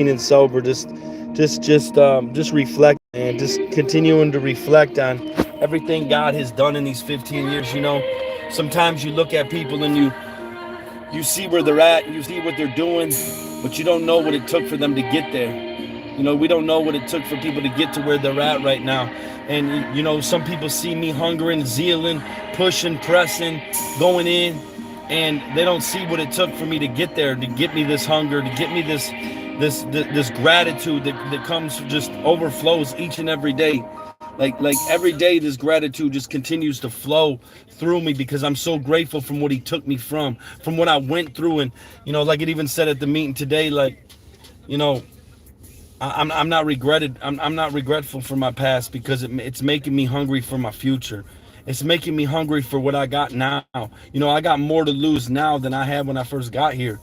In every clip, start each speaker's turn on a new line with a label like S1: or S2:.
S1: and sober, just reflect and just continuing to reflect on everything God has done in these 15 years. Sometimes you look at people and you see where they're at, you see what they're doing, but you don't know what it took for them to get there. We don't know what it took for people to get to where they're at right now. And some people see me hungering, zealing, pushing, pressing, going in, and they don't see what it took for me to get there, to get me this hunger, to get me this gratitude that comes, just overflows each and every day. Like every day, this gratitude just continues to flow through me, because I'm so grateful from what he took me from what I went through. And like it even said at the meeting today, like, I'm not I'm not regretful for my past, because it's making me hungry for my future. It's making me hungry for what I got now. I got more to lose now than I had when I first got here.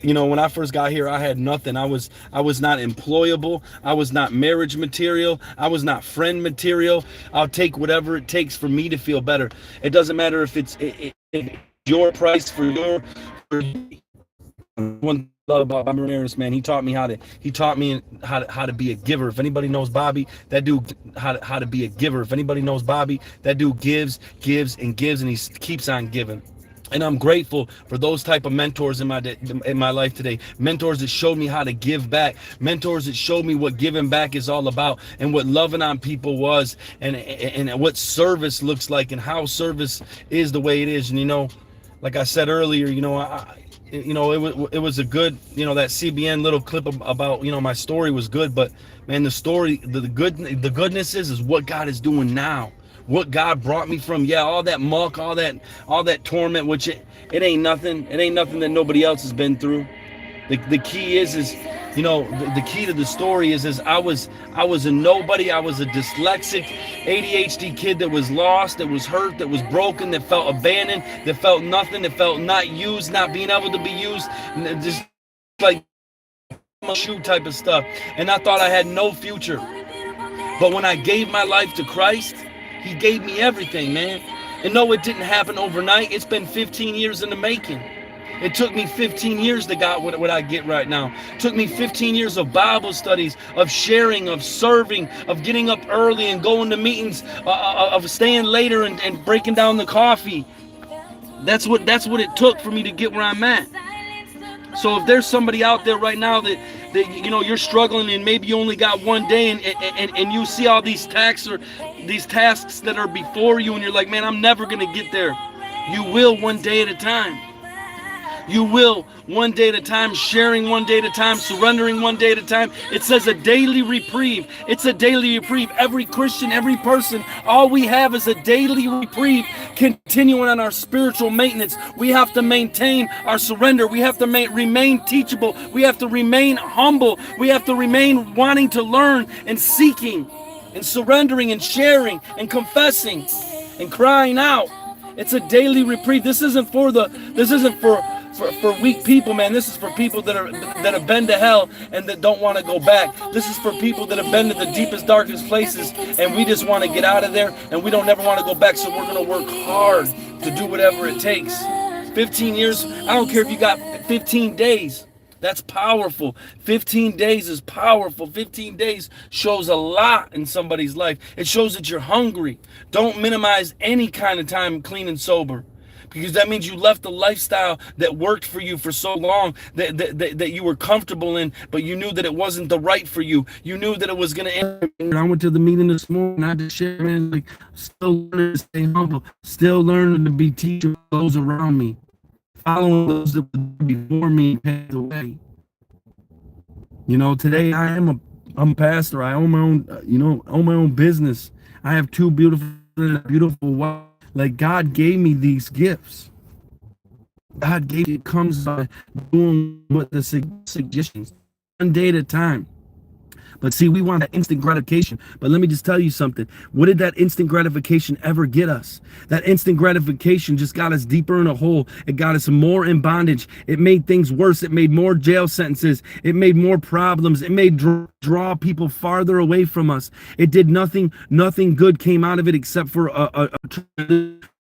S1: When I first got here, I had nothing. I was not employable. I was not marriage material. I was not friend material. I'll take whatever it takes for me to feel better. It doesn't matter if it's your price for your. One love about Bobby Ramirez, man. He taught me how to be a giver. If anybody knows Bobby, that dude how to be a giver. If anybody knows Bobby, that dude gives, and gives, and he keeps on giving. And I'm grateful for those type of mentors in my life today. Mentors that showed me how to give back. Mentors that showed me what giving back is all about, and what loving on people was, and what service looks like, and how service is the way it is. And like I said earlier, it was a good, that CBN little clip about, my story was good, but man, the story, the goodness is what God is doing now. What God brought me from, all that muck, all that torment, which it ain't nothing. It ain't nothing that nobody else has been through. The key is the key to the story is I was a nobody. I was a dyslexic ADHD kid that was lost, that was hurt, that was broken, that felt abandoned, that felt nothing, that felt not used, not being able to be used, just like shoe type of stuff. And I thought I had no future. But when I gave my life to Christ, he gave me everything, man. And no, it didn't happen overnight. It's been 15 years in the making. It took me 15 years to get what I get right now. It took me 15 years of Bible studies, of sharing, of serving, of getting up early and going to meetings, of staying later and breaking down the coffee. That's what it took for me to get where I'm at. So if there's somebody out there right now that you're struggling, and maybe you only got one day, and you see all these tasks that are before you, and you're like, man, I'm never gonna get there. You will, one day at a time. You will, one day at a time, sharing one day at a time, surrendering one day at a time. It says a daily reprieve. It's a daily reprieve. Every Christian, every person, all we have is a daily reprieve, continuing on our spiritual maintenance. We have to maintain our surrender. We have to remain teachable. We have to remain humble. We have to remain wanting to learn and seeking and surrendering and sharing and confessing and crying out. It's a daily reprieve. This isn't for weak people, man. This is for people that have been to hell and that don't want to go back. This is for people that have been to the deepest, darkest places, and we just want to get out of there, and we don't ever want to go back. So we're going to work hard to do whatever it takes. 15 years, I don't care if you got 15 days. That's powerful. 15 days is powerful. 15 days shows a lot in somebody's life. It shows that you're hungry. Don't minimize any kind of time clean and sober, because that means you left the lifestyle that worked for you for so long, that you were comfortable in, but you knew that it wasn't the right for you. You knew that it was going to end. I went to the meeting this morning. I just shared, man, like, still learning to stay humble, still learning to be teaching those around me, following those that were before me passed away. Today I'm a pastor. I own my own business. I have two beautiful wives. Like, God gave me these gifts. God gave it comes by doing what the suggestions, one day at a time. But see, we want that instant gratification. But let me just tell you something. What did that instant gratification ever get us? That instant gratification just got us deeper in a hole. It got us more in bondage. It made things worse. It made more jail sentences. It made more problems. It made draw people farther away from us. It did nothing. Nothing good came out of it except for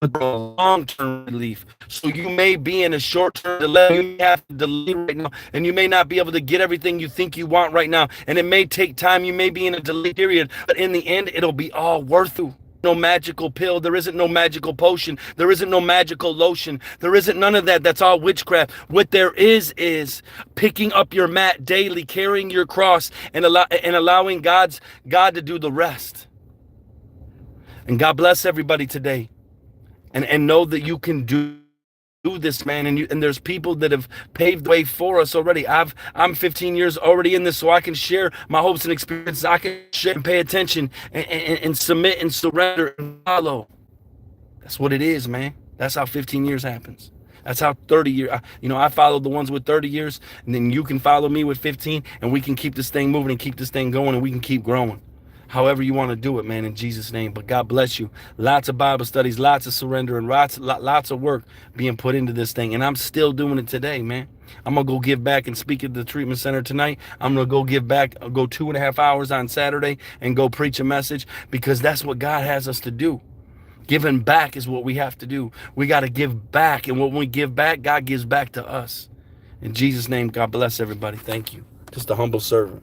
S1: long-term relief. So you may be in a short-term delay. You may have to delay right now, and you may not be able to get everything you think you want right now. And it may take time. You may be in a delay period, but in the end, it'll be all worth it. No magical pill. There isn't no magical potion. There isn't no magical lotion. There isn't none of that. That's all witchcraft. What there is picking up your mat daily, carrying your cross, and allowing God to do the rest. And God bless everybody today. And know that you can do this, man. And there's people that have paved the way for us already. I'm 15 years already in this, so I can share my hopes and experiences. I can share and pay attention and submit and surrender and follow. That's what it is, man. That's how 15 years happens. That's how 30 years, I followed the ones with 30 years, and then you can follow me with 15, and we can keep this thing moving and keep this thing going, and we can keep growing. However you want to do it, man, in Jesus' name. But God bless you. Lots of Bible studies, lots of surrender, and lots of work being put into this thing. And I'm still doing it today, man. I'm going to go give back and speak at the treatment center tonight. I'm going to go give back, go 2.5 hours on Saturday and go preach a message, because that's what God has us to do. Giving back is what we have to do. We got to give back. And when we give back, God gives back to us. In Jesus' name, God bless everybody. Thank you. Just a humble servant.